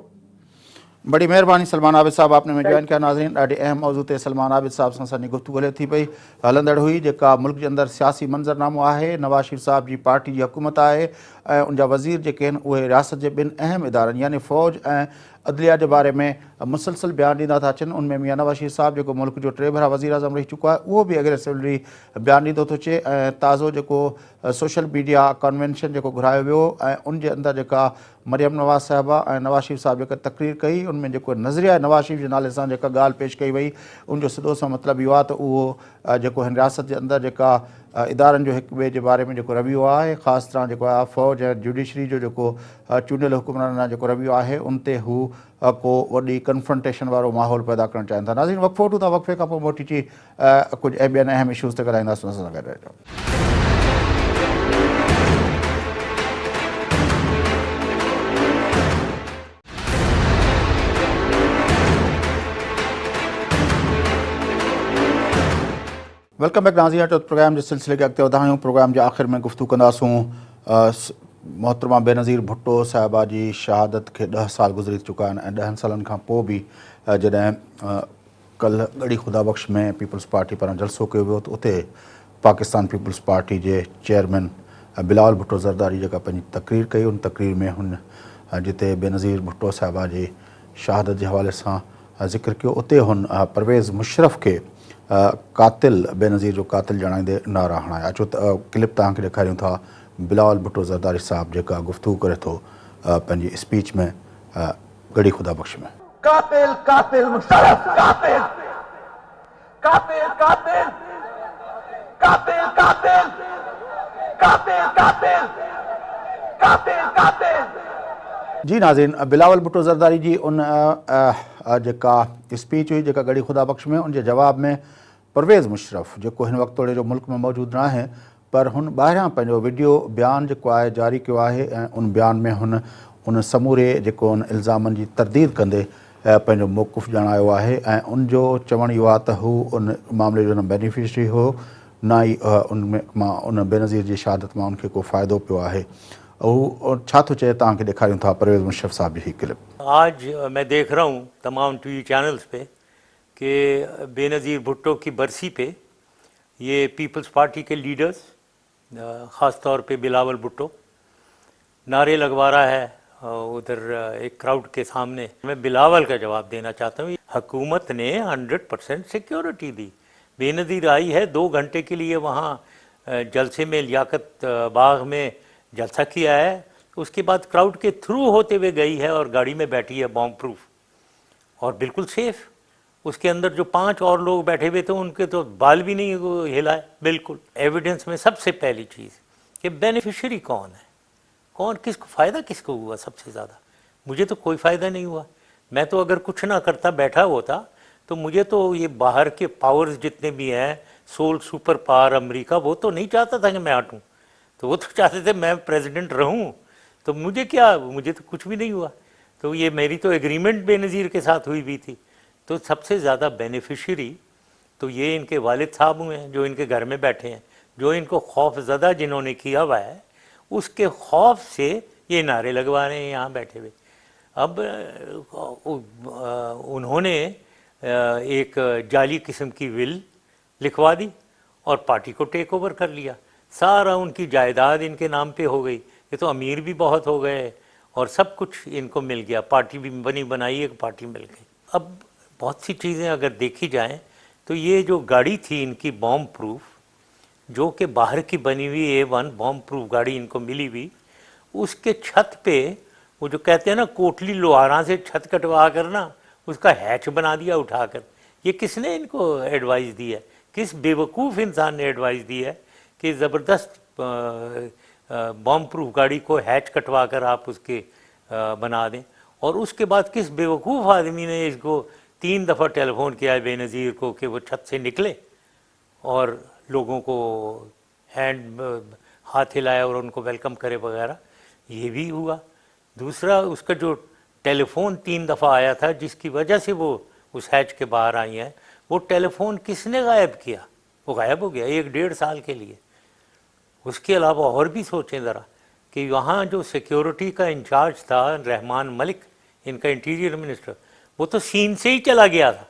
बड़ी मेहरबानी सलमान आबिद साहब, आपने में जॉइन किया। नाज़रीन, ॾाढे अहम मौज़ू ते सलमान आबिद साहब सां असांजी गुफ़्तगू हले थी पई, हलंदड़ हुई, जेका मुल्क जे अंदरि सियासी मंज़रनामो आहे। नवाज़ शरीफ़ साहब जी पार्टी जी हुकूमत आहे ऐं उनजा वज़ीर जेके आहिनि उहे रियासत जे ॿिनि अहम इदारनि यानी फ़ौज ऐं अदलिया जे बारे में मुसलसल बयान ॾींदा था अचनि। उनमें मियां नवाज़ शरीफ़ साहब जेको मुल्क जो टे भेरा वज़ीर आज़म रही चुको आहे, उहो बि एग्रेसिवली बयान ॾींदो थो अचे। ऐं ताज़ो जेको सोशल मीडिया कन्वेंशन जेको घुरायो वियो ऐं उन जे अंदरि जेका मरियम नवाज़ साहिबा ऐं नवाज़ शरीफ़ साहब जेका तक़रीर कई, उनमें जेको नज़रिया नवाज़ शरीफ़ जे नाले सां जेका ॻाल्हि पेश कई वई, उनजो सिधो सां मतिलबु इहो आहे त उहो जेको हिन रियासत जे अंदरि जेका इदारनि जो हिक ॿिए जे बारे में जेको रवैयो आहे, ख़ासि तरह जेको आहे फ़ौज ऐं जुडिशरी जो जेको चूंडियल हुकुमरान जो जेको रवैयो आहे, उन ते हू को वॾी कन्फ्रंटेशन वारो माहौल पैदा करणु चाहिनि था। नाज़रीन, वक़फ़ो वठूं था, वक़फ़े खां पोइ मोटी अची कुझु ॿियनि अहम इशूज़ ते ॻाल्हाईंदासीं। असां सां गॾु रहिजो। वेलकम बैक नाज़रीन, तो प्रोग्राम जे सिलसिले के अॻिते वधायूं। प्रोग्राम जे आख़िर में गुफ़्तगू कंदासूं मोहतरमा बेनज़ीर भुट्टो साहिबा जी शहादत खे 10 साल गुज़री चुका आहिनि ऐं 10 सालनि खां पोइ बि जॾहिं कल्ह गड़ी खुदा बख़्श में पीपल्स पार्टी पारां जलसो कयो वियो त उते पाकिस्तान पीपल्स पार्टी जे चेयरमैन बिलावल भुट्टो ज़रदारी जेका पंहिंजी तक़रीर कई, उन तक़रीर में हुन जिते बेनज़ीर भुट्टो साहिबा जी शहादत जे हवाले सां ज़िक्र कयो, उते हुन परवेज़ मुशर्रफ खे कातिल बेनज़ीर जो कातिल ॼाणाईंदे नारा हणाया। अचो क्लिप तव्हांखे ॾेखारियूं था। बिलावल भुट्टो ज़रदारी साहब जेका गुफ़्तगू करे थो पंहिंजी स्पीच में गड़ी खुदा बख़्श में। कातिल कातिल मुशर्रफ कातिल कातिल कातिल कातिल कातिल कातिल कातिल कातिल कातिल। जी नाज़रीन, बिलावल भुट्टो ज़रदारी जी उन जेका स्पीच हुई जेका गड़ी खुदा बख़्श में, उनजे जवाब में परवेज़ मुशर्रफ जेको हिन वक़्तु तोड़े जो मुल्क में मौजूदु न आहे, पर हुन ॿाहिरां पंहिंजो वीडियो बयान जेको आहे जारी कयो आहे ऐं उन बयान में हुन उन समूरे जेको उन इल्ज़ामनि जी तरदीद कंदे पंहिंजो मौक़ुफ़ ॼाणायो आहे ऐं उनजो चवणु इहो आहे त हू उन मामले जो न बेनिफिशरी हो, न ई उनमें मां उन बेनज़ीर जी शहादत मां उनखे को फ़ाइदो पियो आहे। हू छा थो चए, तव्हांखे ॾेखारियूं था परवेज़ मुशर्रफ साहब जी ही क्लिप। आज मैं देख रहा हूँ तमाम टीवी चैनल्स पे कि बेनज़ीर भुट्टो की बरसी पे ये पीपल्स पार्टी के लीडर्स, ख़ास तौर पे बिलावल भुट्टो नारे लगवा रहा है उधर एक क्राउड के सामने। मैं बिलावल का जवाब देना चाहता हूँ। हुकूमत ने 100% सिक्योरिटी दी। बेनज़ीर आई है 2 घंटे के लिए वहाँ जलसे में लियाकत बाग में जलसा किया है, उसके बाद क्राउड के थ्रू होते हुए गई है और गाड़ी में बैठी है बॉम्ब प्रूफ और बिल्कुल सेफ। उसके अंदर जो 5 और लोग बैठे हुए थे उनके तो बाल भी नहीं हिलाए। बिल्कुल एविडेंस में सबसे पहली चीज़ कि बेनिफिशियरी कौन है, कौन किसको फ़ायदा किसको हुआ सबसे ज़्यादा। मुझे तो कोई फ़ायदा नहीं हुआ। मैं तो अगर कुछ ना करता बैठा होता तो मुझे तो ये बाहर के पावर्स जितने भी हैं, सोल सुपर पावर अमेरिका, वो तो नहीं चाहता था कि मैं हटूँ, तो वो तो चाहते थे मैं प्रेसिडेंट रहूँ। तो मुझे क्या, मुझे तो कुछ भी नहीं हुआ। तो ये मेरी तो एग्रीमेंट बेनज़ीर के साथ हुई भी थी। तो सबसे ज़्यादा बेनिफिशियरी तो ये इनके वालिद साहब हुए हैं जो इनके घर में बैठे हैं, जो इनको खौफज़दा जिन्होंने किया हुआ है उसके खौफ से ये नारे लगवा रहे हैं यहाँ बैठे हुए। अब उन्होंने एक जाली किस्म की विल लिखवा दी और पार्टी को टेक ओवर कर लिया। सारा उनकी जायदाद इनके नाम पे हो गई। ये तो अमीर भी बहुत हो गए और सब कुछ इनको मिल गया। पार्टी भी बनी बनाई एक पार्टी मिल गई। अब बहुत सी चीज़ें अगर देखी जाएं तो ये जो गाड़ी थी इनकी बॉम्ब प्रूफ, जो कि बाहर की बनी हुई A1 बॉम्ब प्रूफ गाड़ी इनको मिली हुई, उसके छत पे वो जो कहते हैं ना कोटली लोहारा से छत कटवा कर ना उसका हैच बना दिया उठाकर। ये किसने इनको एडवाइस दी है? किस बेवकूफ़ इंसान ने एडवाइस दी है कि ज़बरदस्त बॉम्ब प्रूफ गाड़ी को हैच कटवा कर आप उसके बना दें? और उसके बाद किस बेवकूफ़ आदमी ने इसको 3 दफ़ा टेलीफोन किया है बेनज़ीर को कि वो छत से निकले और लोगों को हाथ हिलाया और उनको वेलकम करे वगैरह। ये भी हुआ। दूसरा उसका जो टेलीफोन 3 दफ़ा आया था जिसकी वजह से वो उस हैच के बाहर आई हैं। वो टेलीफोन किसने गायब किया? वो गायब हो गया 1-1.5 साल के लिए। उसके अलावा और भी सोचें ज़रा कि वहाँ जो सिक्योरिटी का इंचार्ज था रहमान मलिक, इनका इंटीरियर मिनिस्टर, वो तो सीन से ही चला गया था,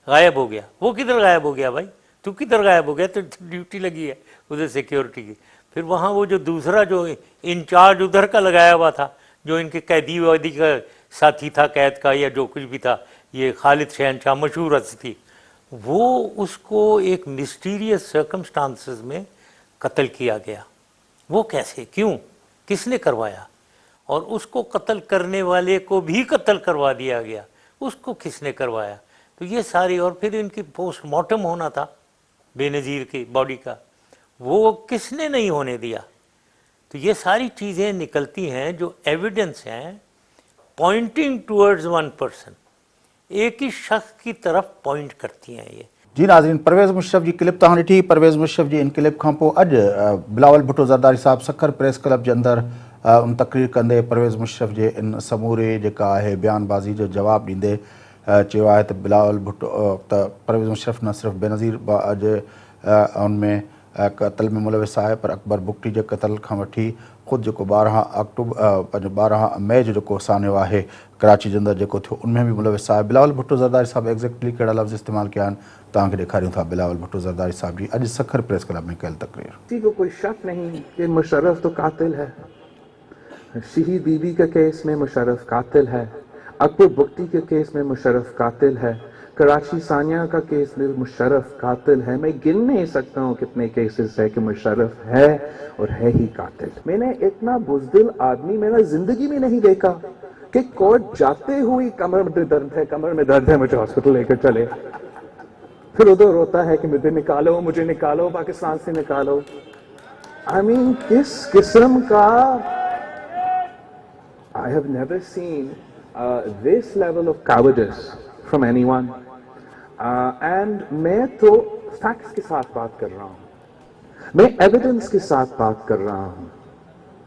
गायब हो गया। वो किधर गायब हो गया भाई? तू किधर गायब हो गया? तो ड्यूटी लगी है उधर सिक्योरिटी की। फिर वहाँ वो जो दूसरा जो इंचार्ज उधर का लगाया हुआ था, जो इनके कैदी वादी का साथी था, कैद का या जो कुछ भी था, ये खालिद शहनशाह मशहूर हस्ती, वो उसको एक मिस्टीरियस सर्कमस्टांसेस में कत्ल किया गया। वो कैसे, क्यों, किसने करवाया? और उसको कत्ल करने वाले को भी कत्ल करवा दिया गया, उसको किसने करवाया? तो ये सारी, और फिर इनकी पोस्टमार्टम होना था बेनज़ीर की बॉडी का, वो किसने नहीं होने दिया? तो ये सारी चीज़ें निकलती हैं जो एविडेंस हैं पॉइंटिंग टूवर्ड्स वन पर्सन, एक ही शख्स की तरफ पॉइंट करती हैं ये। जी नाज़रीन, परवेज़ मुशर्रफ जी क्लिप तव्हां ॾिठी। परवेज़ मुशर्रफ जी इन क्लिप खां पोइ अॼु बिलावल भुट्टो ज़रदारी साहब सखर प्रेस क्लब जे अंदरि उन तक़रीर कंदे परवेज़ मुशर्रफ जे इन समूरे जेका आहे बयानबाज़ी जो जवाबु ॾींदे चयो आहे त बिलावल भुट्टो त परवेज़ मुशर्रफ न सिर्फ़ु बेनज़ीर अॼु उनमें कत्ल में मुलविस आहे, पर अकबर बुगटी जे कत्ल खां वठी ख़ुदि जेको 12 मई जो जेको सान्यो आहे कराची जे अंदरि जेको थियो उनमें बि मुलविस आहे। बिलावल भुट्टो ज़रदारी साहब एग्ज़ैक्टली कहिड़ा लफ़्ज़ इस्तेमालु कया आहिनि तव्हांखे ॾेखारियूं था। बिलावल भुट्टो ज़रदारी साहब जी अॼु सखर प्रेस क्लब में कयल तक़रीर। किसी को कोई शक नहीं कि मुशर्रफ तो कातिल है। शहीद बीबी के केस में मुशर्रफ कातिल है, अकबर बुगटी के केस में मुशर्रफ कातिल है, कराची सानिया का केस में मुशर्रफ कातिल है। मैं गिन नहीं सकता हूँ कितने केसेस है कि मुशर्रफ है और है ही कातिल। मैंने इतना बुज़दिल आदमी मैंने जिंदगी में नहीं देखा कि कोर्ट जाते हुए कमर में दर्द है मुझे हॉस्पिटल लेकर चले, फिर उधर रोता है कि मुझे निकालो पाकिस्तान से निकालो। आई मीन किस किस्म का, I have never seen this level of cowardice from anyone. And मैं तो फैक्ट्स के साथ बात कर रहा हूँ, मैं एविडेंस के साथ बात कर रहा हूँ।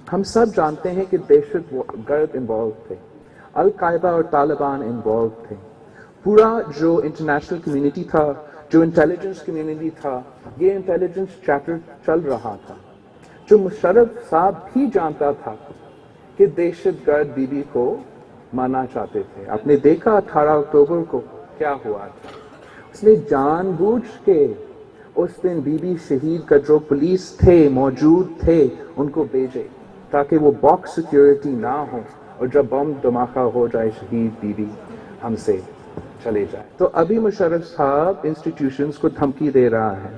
हम सब जानते हैं कि दहशतगर्द इन्वॉल्व थे, अल-कायदा और तालिबान इन्वॉल्व थे। पूरा जो इंटरनेशनल कम्युनिटी था, जो इंटेलिजेंस कम्युनिटी था, ये इंटेलिजेंस चैप्टर चल रहा था। जो मुशर्रफ साहब भी जानता था कि दहशतगर्द बीबी को मारना चाहते थे। आपने देखा 18 अक्टूबर को क्या हुआ था। उसने जानबूझ के उस दिन बीबी शहीद का जो पुलिस थे मौजूद थे उनको भेजे ताकि वो बॉक्स सिक्योरिटी ना हो और जब बम धमाका हो जाए शहीद बीबी हमसे चले जाए। तो अभी मुशर्रफ साहब इंस्टीट्यूशंस को धमकी दे रहा है,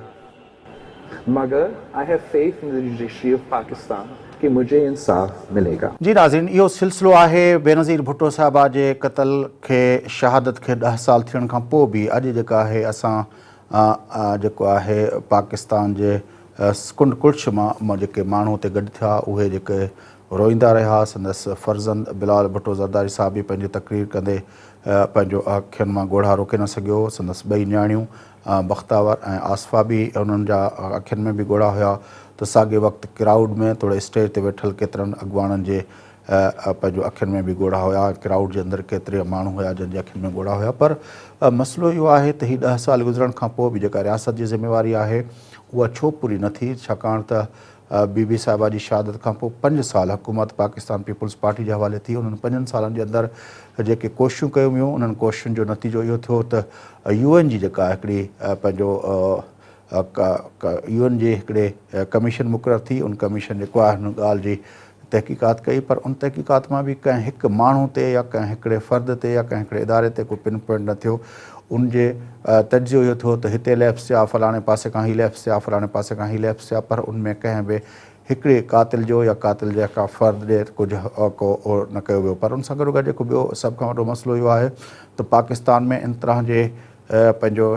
मगर I have faith in the judiciary of Pakistan कि मुझे इंसाफ मिलेगा। जी नाज़रीन, इहो सिलसिलो आहे बेनज़ीर भुट्टो साहिबा जे क़त्ल खे शहादत खे 10 साल थियण खां पोइ बि अॼु जेका आहे असां जेको आहे पाकिस्तान जे कुंड कुर्छ मां जेके माण्हू हुते गॾु थिया उहे जेके रोईंदा रहिया। संदसि फर्ज़ंद बिलावल भुट्टो ज़रदारी साहब बि पंहिंजी तक़रीर कंदे पंहिंजो अखियुनि मां ॻोढ़ा रोके न सघियो। संदसि ॿई नियाणियूं बख़्तावर ऐं आसफ़ा बि उन्हनि जा अखियुनि में बि ॻोढ़ा हुया। त साॻे वक़्तु क्राउड में थोरे स्टेज ते वेठल केतिरनि अॻुवाणनि जे पंहिंजो अखियुनि में बि ॻोढ़ा हुया। क्राउड जे अंदरि केतिरे माण्हू हुया जंहिंजे अखियुनि में ॻोढ़ा हुया। पर मसइलो इहो आहे त हीअ 10 साल गुज़रण खां पोइ बि जेका रियासत जी ज़िम्मेवारी आहे उहा छो पूरी न थी? छाकाणि त बीबी साहिबा जी शहादत खां पोइ 5 साल हुकूमत पाकिस्तान पीपुल्स पार्टी जे हवाले थी। उन्हनि 5 सालनि जे अंदरि जेके कोशिशूं कयूं हुयूं उन्हनि कोशिशुनि जो नतीजो इहो थियो त UN जी जेका हिकिड़ी पंहिंजो UN जी हिकिड़े कमीशन मुक़ररु थी। उन कमीशन जेको आहे हुन ॻाल्हि जी तहक़ीक़ात कई, पर उन तहक़ीक़ात मां बि कंहिं हिकु माण्हू ते या कंहिं हिकिड़े फ़र्द ते या कंहिं हिकिड़े इदारे ते कोई पिन पॉइंट न थियो। उन जे तजियो इहो थियो त हिते लैप्स थिया, फलाणे पासे खां ही लैप्स थिया, फलाणे पासे खां ही लैप्स थिया, पर उनमें कंहिं बि हिकिड़े कातिल जो या कातिल जा का फ़र्द ॾे कुझु को न कयो वियो। पर उन सां गॾोगॾु जेको ॿियो सभ खां वॾो मसइलो इहो आहे त पाकिस्तान में इन तरह जे पंहिंजो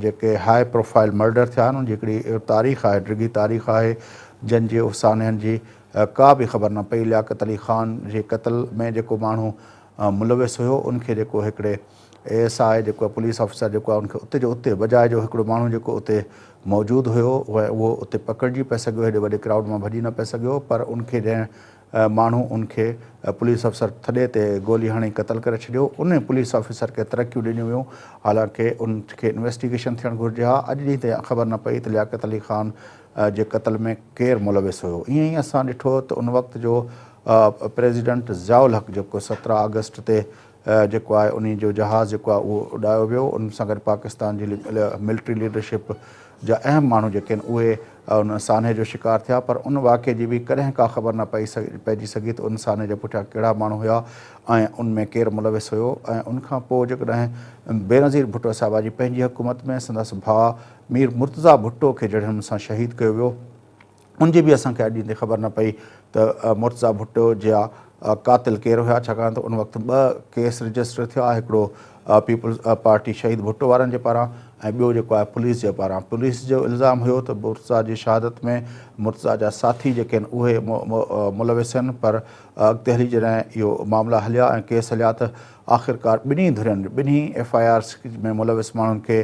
जेके हाई प्रोफाइल मर्डर थिया आहिनि उनजी हिकिड़ी तारीख़ आहे, डिघी तारीख़ आहे, जंहिंजे उफ़साननि जी का बि ख़बर न पई। लियाकत अली ख़ान जे क़त्ल में जेको माण्हू मुलविस हुयो उनखे जेको हिकिड़े ASI जेको आहे पुलिस ऑफिसर जेको आहे उनखे उते जो उते बजाए जो हिकिड़ो माण्हू जेको उते मौजूदु हुयो उहो उते पकड़िजी पए सघियो, हेॾे वॾे क्राउड मां भॼी न पए सघियो। पर उनखे जंहिं माण्हू उनखे पुलिस अफ़सर थॾे ते गोली हणी क़तल करे छॾियो। उन पुलिस ऑफिसर खे तरक़ियूं ॾिनियूं वियूं, हालांकि उनखे इन्वेस्टिगेशन थियणु घुरिजे हा। अॼु ॾींहं ते ख़बर न पई त लियाकत अली ख़ान जे क़तल में केरु मुलविस हुयो। ईअं ई असां ॾिठो त उन वक़्त जो प्रेसिडेंट ज़ियाउल हक़ जेको 17 अगस्त ते जेको आहे उन जो जहाज़ जेको आहे उहो उॾायो वियो, उन सां गॾु पाकिस्तान जी मिलिट्री लीडरशिप जा अहम माण्हू जेके आहिनि उहे उन सान्हे जो शिकार थिया। पर उन वाक़े जी बि कॾहिं का ख़बर न पइजी सघी त उन सान्हे जे पुठियां कहिड़ा माण्हू हुआ ऐं उनमें केरु मुलविस हुयो। ऐं उनखां पोइ जेकॾहिं बेनज़ीर भुट्टो साहिबा जी पंहिंजी हुकूमत में संदसि भाउ मीर मुर्तज़ा भुट्टो खे जॾहिं हुन सां शहीद कयो वियो, उनजी बि असांखे अॼु ॾींहं ते ख़बर न पई त मुर्तज़ा भुट्टो जा कातिल केरु हुया, छाकाणि त उन वक़्तु 2 केस रजिस्टर थिया, हिकिड़ो पीपल्स पार्टी शहीद भुट्टो वारनि जे पारां ऐं ॿियो जेको आहे पुलिस जे पारां। पुलिस जो इल्ज़ाम हुयो त मुर्तज़ा जी शहादत में मुर्तज़ा जा साथी जेके आहिनि उहे मुलविस आहिनि, पर अॻिते हली जॾहिं इहो मामला हलिया ऐं केस हलिया त आख़िरकार ॿिन्ही धुरियुनि ॿिन्ही FIRs में मुलविस माण्हुनि खे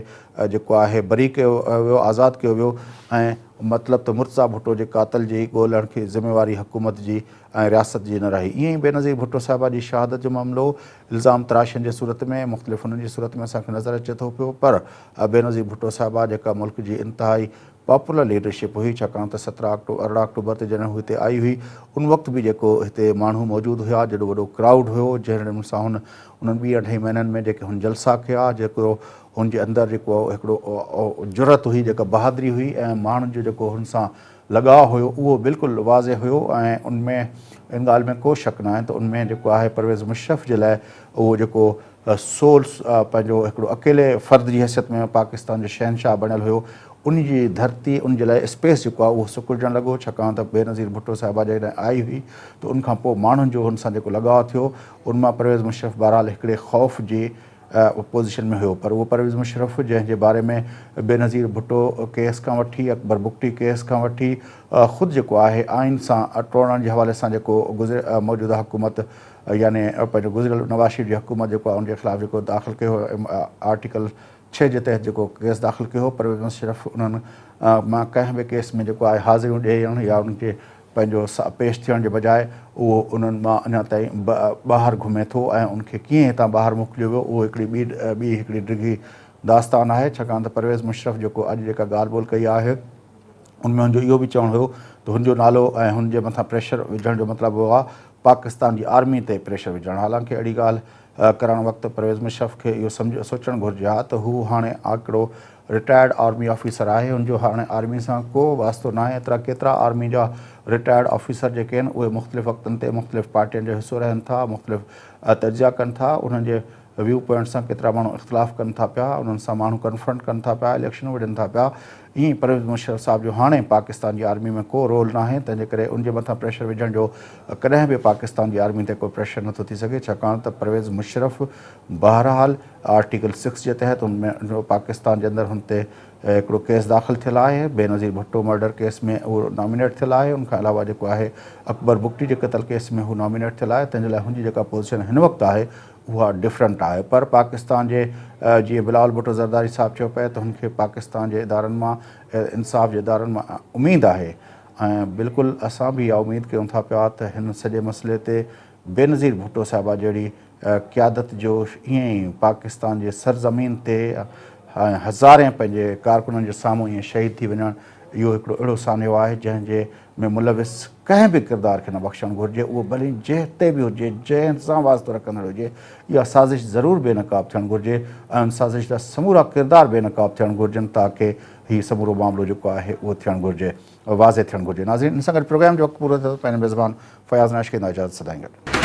जेको आहे बरी कयो वियो, आज़ादु कयो वियो। ऐं मतिलबु त मुर्तज़ा भुट्टो जे कातिल जी ॻोल्हण खे ज़िम्मेवारी हुकूमत जी ऐं रियासत जी न रही। ईअं ई बेनज़ीर भुट्टो साहिबा जी शहादत जो मामिलो इल्ज़ाम तराशनि जे सूरत में मुख़्तलिफ़ उन्हनि जी सूरत में असांखे नज़र अचे थो पियो। पर बेनज़ीर भुट्टो साहिबा जेका मुल्क जी इंतिहाई पॉपुलर लीडरशिप हुई, छाकाणि त 18 अक्टूबर ते जॾहिं हू हिते आई हुई उन वक़्तु बि जेको हिते माण्हू मौजूदु हुआ, जॾो वॾो क्राउड हुयो, जंहिं नमूने सां उन्हनि 2-2.5 महीननि में जेके हुन जलसा कया, जेको हुनजे अंदरि जेको हिकिड़ो जुरत हुई, जेका बहादुरी हुई ऐं माण्हुनि जो जेको हुन सां लॻाव हुयो उहो बिल्कुलु वाज़े हुयो। ऐं उनमें इन ॻाल्हि में को शक न आहे त उनमें जेको आहे परवेज़ मुशर्रफ जे लाइ उहो जेको सोल पंहिंजो हिकिड़ो अकेले फ़र्द जी हैसियत में पाकिस्तान जो शहनशाह बणियल हुयो, उन जी धरती उन जे लाइ स्पेस जेको आहे उहो सुकुड़जणु लॻो। छाकाणि त बेनज़ीर भुट्टो साहिबा जॾहिं आई हुई त उनखां पोइ माण्हुनि जो हुन सां जेको लॻाव थियो, उनमां परवेज़ मुशर्रफ बहरहाल हिकिड़े ख़ौफ़ जी पोज़ीशन में हुयो। पर उहो परवेज़ मुशर्रफ जंहिंजे बारे में बेनज़ीर भुट्टो केस खां वठी अकबर बुगटी केस खां वठी ख़ुदि जेको आहे आइन सां टोड़ण जे हवाले सां जेको मौजूदा हुकूमत यानी पंहिंजो गुज़िरियल नवाज़ शरीफ़ जी हुकूमत जेको आहे उनजे ख़िलाफ़ु जेको दाख़िल कयो आर्टिकल 6 जे तहत जेको केस दाख़िल कयो हो, परवेज़ मुशर्रफ उन्हनि मां कंहिं बि केस में जेको आहे हाज़िरियूं ॾियणु या उनखे पंहिंजो पेश थियण जे बजाए उहो उन्हनि मां अञा ताईं ॿाहिरि घुमे थो ऐं उनखे कीअं हितां ॿाहिरि मोकिलियो वियो उहो हिकिड़ी हिकिड़ी डिघी दास्तान आहे। छाकाणि त परवेज़ मुशर्रफ जेको अॼु जेका ॻाल्हि ॿोल कई आहे उनमें हुनजो इहो बि चवणु हुयो त हुनजो नालो ऐं हुनजे मथां प्रेशर विझण जो मतिलबु हुओ पाकिस्तान जी आर्मी ते प्रेशर विझणु। हालांकि अहिड़ी ॻाल्हि करणु वक़्तु परवेज़ मुशर्रफ खे इहो सोचणु घुरिजे हा त हू हाणे हिकिड़ो रिटायर्ड आर्मी ऑफिसर आहे, हुनजो हाणे आर्मी सां को वास्तो न आहे। एतिरा केतिरा आर्मी जा रिटायर्ड ऑफिसर जेके आहिनि उहे मुख़्तलिफ़ वक़्तनि ते मुख़्तलिफ़ पार्टियुनि जो हिसो रहनि था, मुख़्तलिफ़ तजिया कनि था, उन्हनि जे व्यू पॉइंट सां केतिरा माण्हू इख़्तिलाफ़ कनि था पिया, उन्हनि सां माण्हू कन्फ्रंट कनि था पिया, इलेक्शनूं विढ़नि था पिया। ईअं परवेज़ मुशर्रफ साहिब जो हाणे पाकिस्तान जी आर्मी में को रोल न आहे, तंहिंजे करे उनजे मथां प्रेशर विझण जो कॾहिं बि पाकिस्तान जी आर्मी ते को प्रेशर नथो थी सघे। छाकाणि त परवेज़ मुशर्रफ बहरहाल आर्टिकल 6 जे तहत उनमें पाकिस्तान जे अंदरि हुन ते हिकिड़ो केस दाख़िल थियल आहे, बेनज़ीर भुट्टो मर्डर केस में उहो नॉमिनेट थियल आहे। उनखां अलावा जेको आहे अकबर बुगटी जे क़तल केस में हू नॉमिनेट थियल आहे, तंहिंजे लाइ हुनजी जेका पोज़ीशन हिन वक़्तु आहे उहा डिफरेंट आहे। पर पाकिस्तान जे जीअं बिलावल भुट्टो ज़रदारी साहिबु चयो पिए त हुनखे पाकिस्तान जे इदारनि मां इंसाफ़ जे इदारनि मां उमेदु आहे ऐं बिल्कुलु असां बि इहा उमेदु कयूं था पिया त हिन सॼे मसइले ते बेनज़ीर भुट्टो साहिबा जहिड़ी क़यादत जो ईअं ई पाकिस्तान जे सरज़मीन ते हज़ारे पंहिंजे कारकुननि जे साम्हूं ईअं शहीद थी वञणु इहो हिकिड़ो अहिड़ो सान्यो आहे जंहिंजे में मुलविस कंहिं बि किरदार खे न बख़्शणु घुरिजे, उहो भली जंहिं बि हुजे, जंहिं सां वास्तो रखंदड़ हुजे। इहा साज़िश ज़रूरु बेनक़ाब थियणु घुरिजे ऐं उन साज़िश जा समूरा किरदार बेनक़ाब थियणु घुरिजनि ताकी हीउ समूरो मामिलो जेको आहे उहो थियणु घुरिजे, वाज़े थियणु घुरिजे। नाज़रीन, इन सां गॾु प्रोग्राम जो वक़्तु पूरो थियो। पंहिंजे मेज़बान फयाज़ नाश खे इजाज़त सदाईं गॾु।